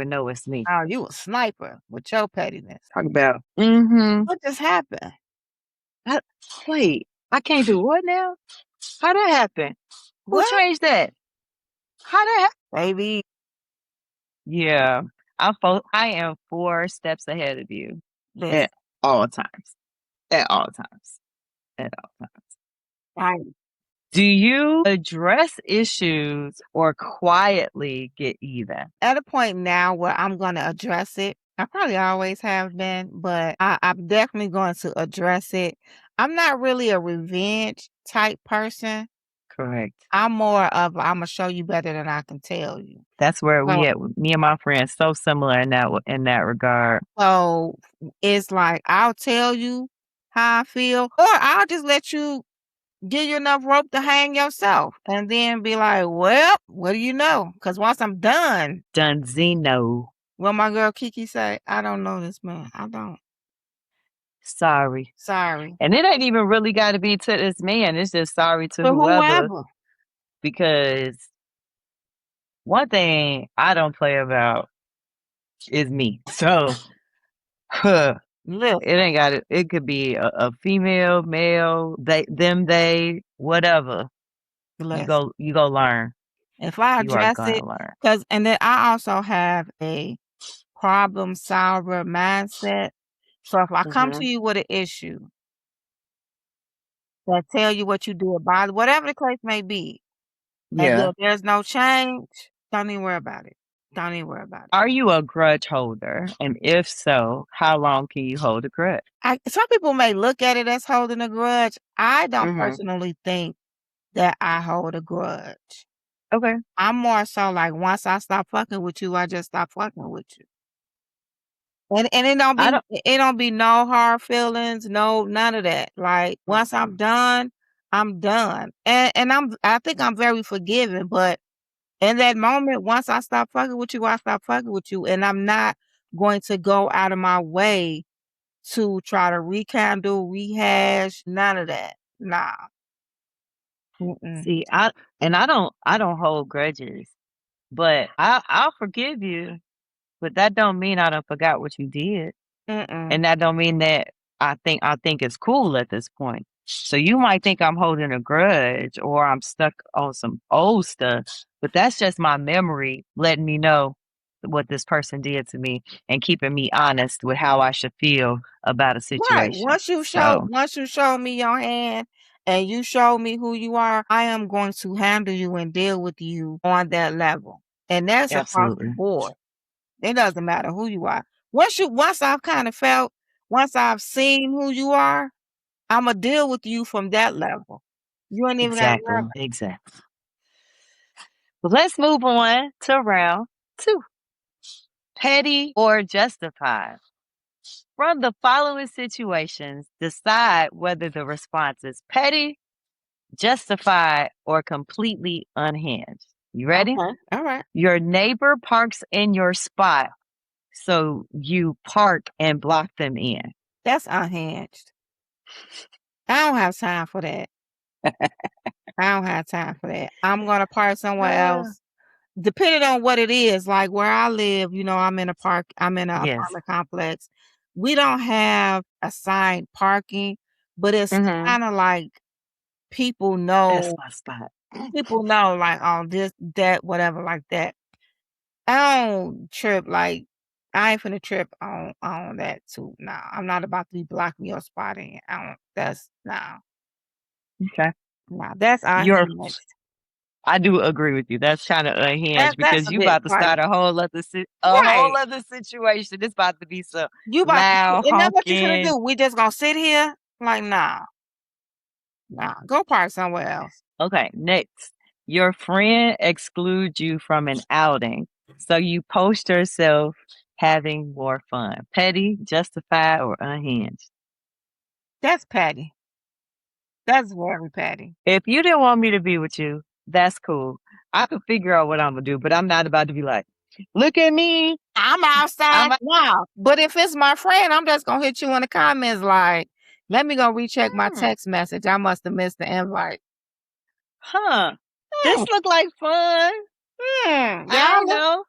S2: know it's me.
S1: Oh, you a sniper with your pettiness.
S2: Talk about mm-hmm.
S1: What just happened?
S2: I, wait, I can't do what now? How that happen? Who
S1: What?
S2: changed that? How that
S1: Baby,
S2: Yeah, I am 4 steps ahead of you
S1: listen.
S2: at all times. At all times. At all times.
S1: I,
S2: Do you address issues or quietly get even?
S1: at a point now where I'm going to address it. I probably always have been, but I'm definitely going to address it. I'm not really a revenge type person.
S2: Correct.
S1: I'm more of I'm gonna show you better than I can tell you.
S2: That's where we
S1: So,
S2: at. Me and my friends so similar in that regard.
S1: so it's like I'll tell you how I feel, or I'll just let you give you enough rope to hang yourself, and then be like, "Well, what do you know?" Because once I'm done,
S2: Dunzino.
S1: what my girl Kiki say, I don't know this man. I don't.
S2: Sorry.
S1: Sorry
S2: And it ain't even really got to be to this man. It's just sorry to
S1: to
S2: whoever.
S1: whoever.
S2: Because one thing I don't play about is me. So huh,
S1: Listen,
S2: it ain't got it. It could be a female, male, they, whatever.
S1: listen.
S2: You go learn.
S1: If I
S2: You are
S1: address it,
S2: gonna learn.
S1: because and then I also have a problem solver mindset. So if I come to
S2: Hmm.
S1: you with an issue that tell you what you do about it, whatever the case may be, and
S2: Yeah.
S1: then there's no change, don't even worry about it. Don't even worry about it.
S2: Are you a grudge holder? And if so, how long can you hold a grudge?
S1: Some people may look at it as holding a grudge. I don't
S2: Hmm.
S1: personally think that I hold a grudge.
S2: Okay.
S1: I'm more so like once I stop fucking with you, I just stop fucking with you. And
S2: I don't.
S1: it don't be no hard feelings, no none of that. Like once I'm done, I'm done. And I think I'm very forgiving, but in that moment, once I stop fucking with you, I stop fucking with you. And I'm not going to go out of my way to try to rekindle, rehash, none of that. Nah. Mm-mm.
S2: See, I don't hold grudges, but I'll forgive you. But that don't mean I don't forgot what you did.
S1: Mm-mm.
S2: And that don't mean that I think it's cool at this point. So you might think I'm holding a grudge or I'm stuck on some old stuff, but that's just my memory letting me know what this person did to me and keeping me honest with how I should feel about a
S1: Right.
S2: situation. So
S1: Once you show me your hand and you show me who you are, I am going to handle you and deal with you on that level. And that's across the
S2: absolutely.
S1: board. It doesn't matter who you are. Once I've kind of felt, once I've seen who you are, I'ma deal with you from that level. You ain't even gotta worry
S2: Exactly. Exactly. But let's move on to round 2. Petty or justified? From the following situations, decide whether the response is petty, justified, or completely unhinged. You
S1: about
S2: ready?
S1: okay. All right.
S2: Your neighbor parks in your spot, so you park and block them in.
S1: That's unhinged. I don't have time for that. I don't have time for that. I'm gonna park somewhere
S2: Ah.
S1: else. Depending on what it is, like where I live, I'm in an
S2: Yes.
S1: apartment complex. We don't have assigned parking, but it's
S2: Hmm.
S1: kind of like people
S2: That's
S1: know,
S2: my spot.
S1: like, oh, this, that, whatever, like that. I don't trip, like, I ain't finna trip on that too. Nah, I'm not about to be blocking your spot in. I don't, that's, nah,
S2: Okay.
S1: nah, that's
S2: You're
S1: unhinged.
S2: I do agree with you. That's kind of unhinged
S1: That's
S2: because
S1: a
S2: you
S1: bit
S2: about to start
S1: crazy.
S2: a whole
S1: Right.
S2: other situation. It's about to be some
S1: You about to sit
S2: loud
S1: and then what you finna
S2: honking.
S1: do? We just gonna sit here? Like, nah, nah, go park somewhere else.
S2: Okay, next. Your friend excludes you from an outing. So you post yourself having more fun. Petty, justified, or unhinged.
S1: That's petty. That's very petty.
S2: If you didn't want me to be with you, that's cool. I could figure out what I'm gonna do, but I'm not about to be like, look at me.
S1: I'm
S2: I'm
S1: outside
S2: a-
S1: now. But if it's my friend, I'm just gonna hit you in the comments like, let me go recheck my
S2: hmm,
S1: text message. I must have missed the invite.
S2: huh.
S1: Hmm.
S2: This look like fun. I
S1: Y'all
S2: don't
S1: look,
S2: know.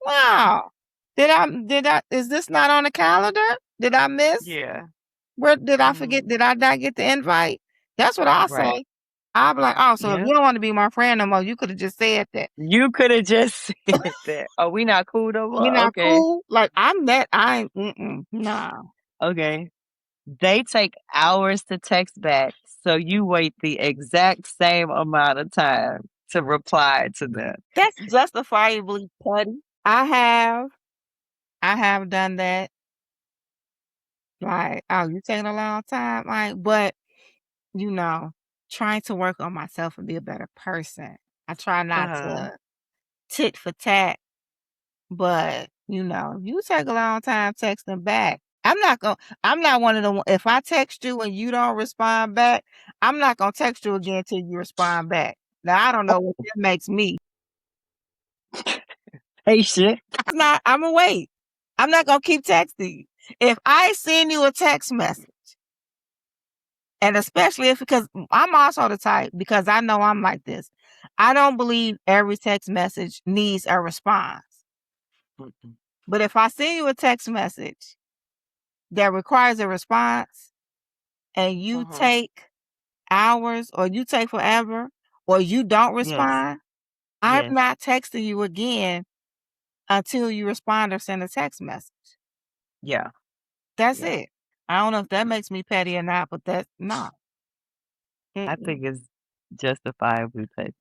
S1: wow. Did I is this not on the calendar? Did I miss?
S2: Yeah.
S1: Where did I forget?
S2: hmm
S1: Did I not get the invite? That's what I'll
S2: Right.
S1: say. I'll be like, oh, so if
S2: Yeah.
S1: you don't want to be my friend no more, you could have just said that.
S2: You could have just said that. Oh, we not cool no
S1: We
S2: more?
S1: not
S2: Okay.
S1: cool. Like I'm that. I ain't. Nah.
S2: Okay. They take hours to text back, so you wait the exact same amount of time to reply to them.
S1: That's justifiably petty. I have done that. Like, oh, you taking a long time, like, but you know, trying to work on myself and be a better person. I try not
S2: Uh-huh.
S1: to tit for tat, but you take a long time texting back. I'm not one of the if I text you and you don't respond back, I'm not gonna text you again till you respond back. Now I don't know what that makes me.
S2: Patient.
S1: I'ma wait. I'm not gonna keep texting you. If I send you a text message, and especially if because I'm also the type, because I know I'm like this. I don't believe every text message needs a response.
S2: Mm-mm.
S1: But if I send you a text message that requires a response and you
S2: Uh-huh.
S1: take hours or you take forever or you don't
S2: Yes.
S1: respond, I'm
S2: Yes.
S1: not texting you again until you respond or send a text message.
S2: Yeah.
S1: That's
S2: Yeah.
S1: it. I don't know if that makes me petty or not, but that's not.
S2: I
S1: Mm-mm.
S2: think it's justifiably petty.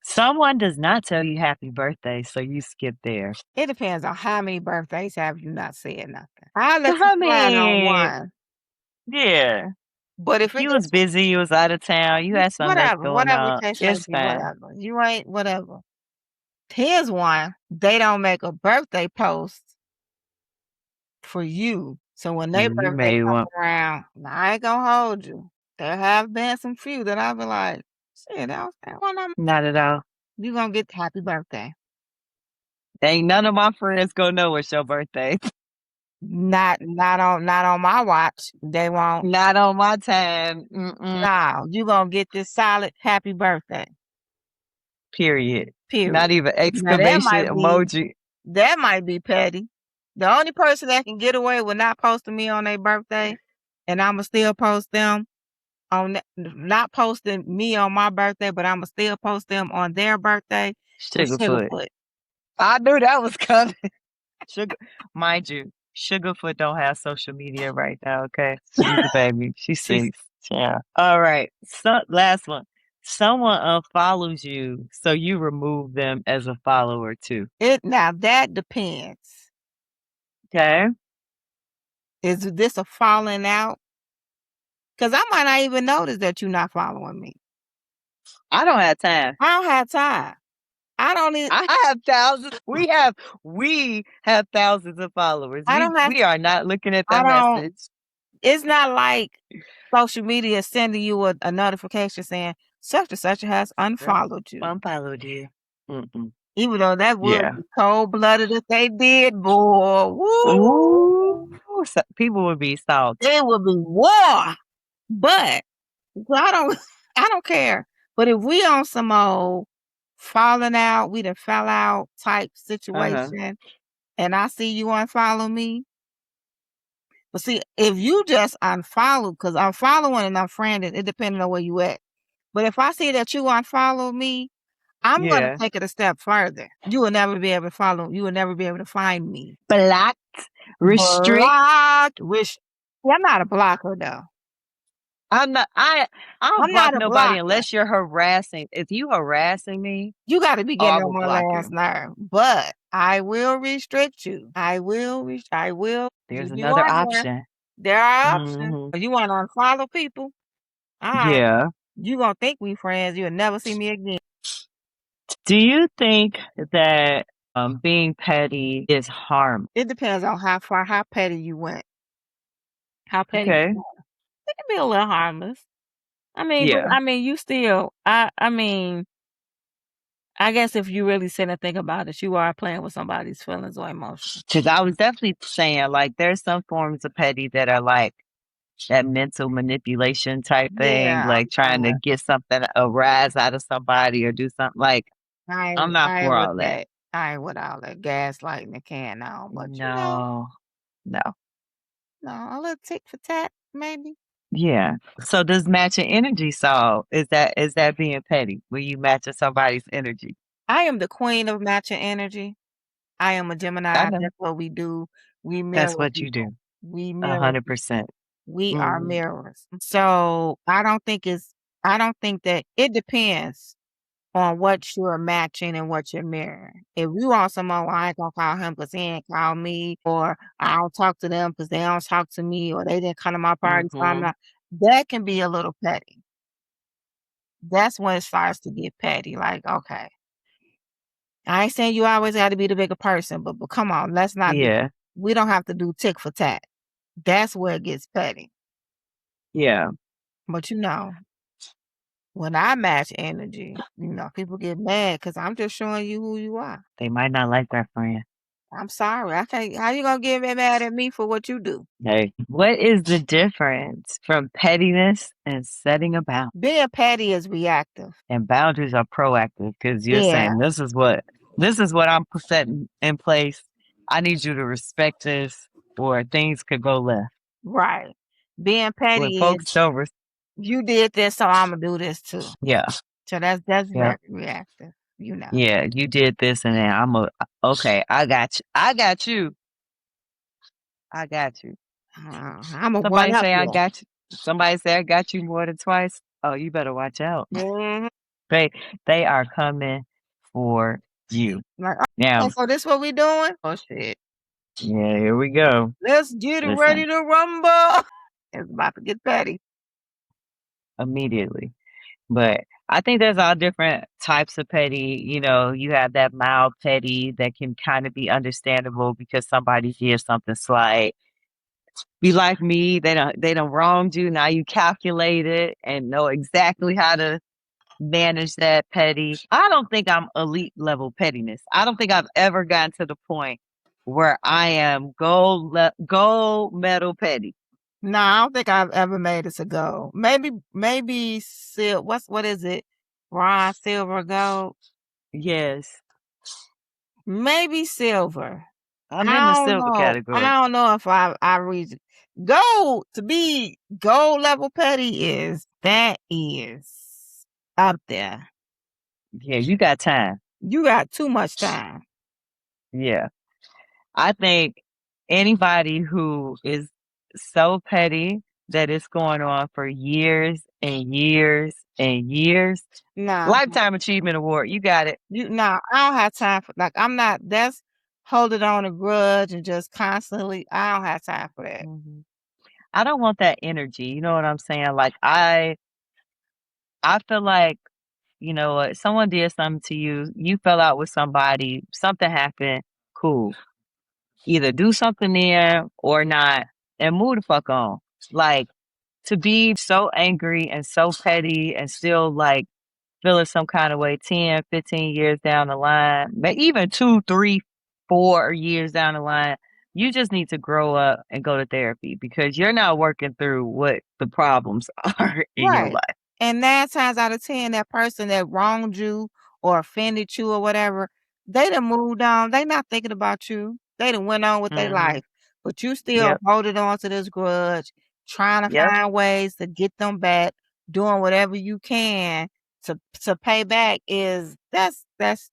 S2: Someone does not tell you happy birthday, so you skip there.
S1: It depends on how many birthdays have you not said nothing. I'll let you
S2: I
S1: slide on
S2: mean,
S1: one.
S2: yeah.
S1: But if it
S2: You was
S1: gets
S2: busy, you was out of town, you had something that's going
S1: whatever the
S2: on.
S1: case may
S2: It's
S1: be,
S2: fine.
S1: whatever. You ain't whatever. Here's one. They don't make a birthday post for you. So when their
S2: You
S1: birthday
S2: made
S1: come
S2: one.
S1: around, now I ain't gonna hold you. There have been some few that I'll be like, shit, that was that one.
S2: Not at all.
S1: You gonna get happy birthday.
S2: Ain't none of my friends gonna know it's your birthday.
S1: Not on my watch. They won't.
S2: Not on my time. Mm-mm.
S1: No, you gonna get this solid happy birthday.
S2: Period.
S1: Period.
S2: Not even
S1: Now
S2: exclamation emoji.
S1: that might be petty. The only person that can get away with not posting me on their birthday, and I'ma still post them not posting me on my birthday, but I'ma still post them on their birthday, is
S2: Sugarfoot.
S1: Sugarfoot.
S2: I knew that was coming. Sugar, mind you, Sugarfoot don't have social media right now. Okay, she's a baby. She's
S1: She's
S2: 6. Yeah. All right. So last one. Someone unfollows you, so you remove them as a follower too.
S1: it now that depends.
S2: Okay.
S1: Is this a falling out? Because I might not even notice that you're not following me.
S2: I don't have time.
S1: I don't have time. I don't need
S2: I have thousands. We have thousands of followers.
S1: I
S2: We
S1: don't have
S2: we are not looking at
S1: I
S2: that
S1: don't
S2: message.
S1: it's not like social media is sending you a notification saying such and such has
S2: Yep.
S1: unfollowed you.
S2: Unfollowed you. Mm-mm.
S1: Even though that would
S2: Yeah.
S1: be cold blooded if they did, boy. Woo!
S2: Ooh. People would be salty.
S1: It would be war. But I don't I don't care. But if we on some old falling out, we done fell out type
S2: Uh-huh.
S1: situation, and I see you unfollow me. But see, if you just unfollow, because unfollowing and unfriending, it depends on where you at. But if I see that you unfollow me, I'm gonna
S2: Yeah.
S1: take it a step further. You will never be able to follow. You will never be able to find me.
S2: Blocked, restrict.
S1: Blocked. Wish. I'm not a blocker though.
S2: I don't
S1: I'm
S2: block
S1: not a
S2: nobody
S1: blocker.
S2: unless you're harassing. If you harassing me,
S1: You got to be
S2: oh, I
S1: getting on
S2: will
S1: my
S2: block
S1: last
S2: you.
S1: nerve. But I will restrict you. I will.
S2: There's
S1: You
S2: another
S1: on there.
S2: option.
S1: There are options.
S2: hmm
S1: You want to unfollow people? All right.
S2: Yeah.
S1: You gonna think we friends? You'll never see me again.
S2: Do you think that Being petty is harm.
S1: It depends on how petty you went. How petty you
S2: Okay.
S1: went. It can be a little harmless.
S2: Yeah.
S1: You still, I guess if you really sit and think about it, you are playing with somebody's feelings or emotions.
S2: Because I was definitely saying, like, there's some forms of petty that are like that mental manipulation type thing,
S1: Yeah,
S2: like trying to get something, a rise out of somebody or do something. Like, I'm not
S1: I ain't
S2: for
S1: with
S2: all that.
S1: that. I ain't with all that gaslighting the can on, but
S2: No, no.
S1: no, a little tick for tat, maybe.
S2: Yeah. So does matching energy solve? Is that being petty when you matching somebody's energy?
S1: I am the queen of matching energy. I am a
S2: I
S1: Gemini.
S2: know.
S1: That's what we do. We
S2: That's
S1: mirror
S2: what you
S1: people.
S2: do.
S1: We
S2: A
S1: mirror
S2: hundred
S1: people.
S2: percent.
S1: We are
S2: Mm,
S1: mirrors. So I don't think that it depends on what you're matching and what you're mirroring. If you want someone, well, I ain't gonna call him because he ain't call me, or I don't talk to them because they don't talk to me, or they didn't come to my party, so I'm
S2: mm-hmm.
S1: not. That can be a little petty. That's when it starts to get petty. Like, okay, I ain't saying you always got to be the bigger person, but come on, let's not do.
S2: Yeah.
S1: We don't have to do tick for tat. That's where it gets petty.
S2: Yeah.
S1: But when I match energy, people get mad because I'm just showing you who you are.
S2: They might not like that friend.
S1: I'm sorry. I can't. How you gonna get mad at me for what you do?
S2: Hey, what is the difference from pettiness and setting a boundary?
S1: Being petty is reactive.
S2: And boundaries are proactive because you're
S1: Yeah,
S2: saying this is what I'm setting in place. I need you to respect this, or things could go left.
S1: right. Being
S2: When
S1: petty is
S2: folks don't,
S1: you did this, so I'm gonna do this too.
S2: yeah,
S1: So that's
S2: yeah,
S1: very reactive. You know.
S2: yeah, you did this, and then okay. I got you. I got you. I got you.
S1: I'm a one
S2: Somebody
S1: up
S2: say I
S1: you.
S2: got you. Somebody say I got you more than twice. Oh, you better watch out.
S1: Mhm.
S2: They they are coming for you.
S1: Like,
S2: Now,
S1: okay, so this what we doing? Oh shit.
S2: yeah, here we go.
S1: Let's get ready
S2: Listen,
S1: to rumble. It's about to get petty.
S2: immediately. But I think there's all different types of petty. You have that mild petty that can kind of be understandable because somebody did something slight. Be like me, they don't wronged you. Now you calculate it and know exactly how to manage that petty. I don't think I'm elite level pettiness. I don't think I've ever gotten to the point where I am gold medal petty.
S1: No, I don't think I've ever made it to gold. Maybe what is it? Bronze, silver, gold.
S2: Yes,
S1: Maybe silver.
S2: I'm in the silver
S1: I
S2: category.
S1: don't know if I read gold to be gold level petty is up there.
S2: Yeah, you got time.
S1: You got too much time.
S2: Yeah. I think anybody who is so petty that it's going on for years and years and years,
S1: Nah,
S2: lifetime achievement award. You got it.
S1: I don't have time for like I'm not that's holding on a grudge and just constantly I don't have time for that.
S2: Mhm. I don't want that energy. You know what I'm saying? Like I feel like, what, someone did something to you, you fell out with somebody, something happened, cool. Either do something there or not and move the fuck on. Like, to be so angry and so petty and still like feeling some kind of way 10, 15 years down the line, but even 2, 3, 4 years down the line, you just need to grow up and go to therapy because you're not working through what the problems are in your
S1: Right.
S2: life.
S1: And 9 times out of 10, that person that wronged you or offended you or whatever, they done moved on. They not thinking about you. They done went on with their
S2: Hmm.
S1: life. But you still
S2: Yep.
S1: holding on to this grudge, trying to
S2: Yep.
S1: find ways to get them back, doing whatever you can to pay back that's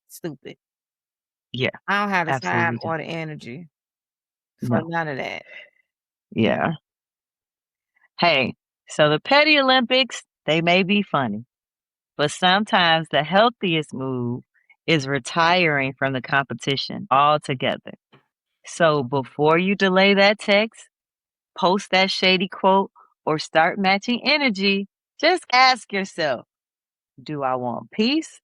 S1: stupid.
S2: Yeah.
S1: I don't have the time
S2: Absolutely.
S1: or the energy for
S2: No.
S1: none of that.
S2: Yeah. Hey, so the petty Olympics, they may be funny, but sometimes the healthiest move is retiring from the competition altogether. So before you delay that text, post that shady quote, or start matching energy, just ask yourself, do I want peace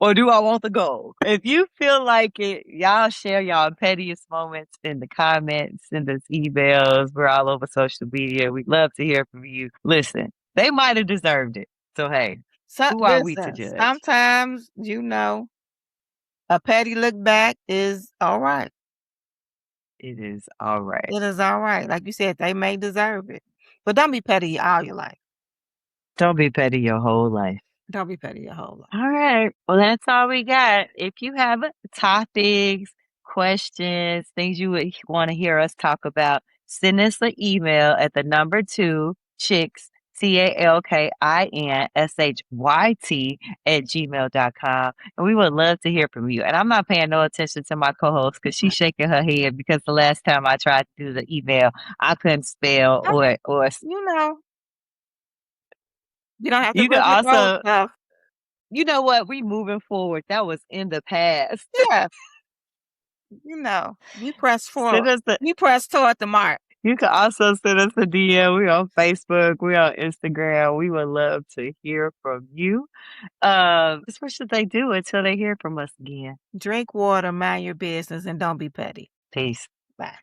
S2: or do I want the gold? If you feel like it, y'all share y'all pettiest moments in the comments, send us emails. We're all over social media. We'd love to hear from you. Listen, they might have deserved it. So hey,
S1: So
S2: who are we to
S1: listen,
S2: judge?
S1: sometimes a petty look back is all right.
S2: It is all right.
S1: It is all right. Like you said, they may deserve it. But don't be petty all your life.
S2: Don't be petty your whole life.
S1: Don't be petty your whole life.
S2: All right. Well, that's all we got. If you have topics, questions, things you would want to hear us talk about, send us an email at the number two chicks, TALKINSHYT @gmail.com. And we would love to hear from you. And I'm not paying no attention to my co-host because she's shaking her head because the last time I tried to do the email, I couldn't spell
S1: I-
S2: or
S1: You know, you don't have to
S2: you could
S1: bring up old
S2: also,
S1: stuff.
S2: you know what? We moving forward. That was in the past.
S1: Yeah, we press
S2: Send
S1: forward.
S2: us the
S1: We press toward the mark.
S2: You can also send us a DM. We're on Facebook. We're on Instagram. We would love to hear from you. Just what should they do until they hear from us again?
S1: Drink water, mind your business, and don't be petty.
S2: Peace.
S1: Bye.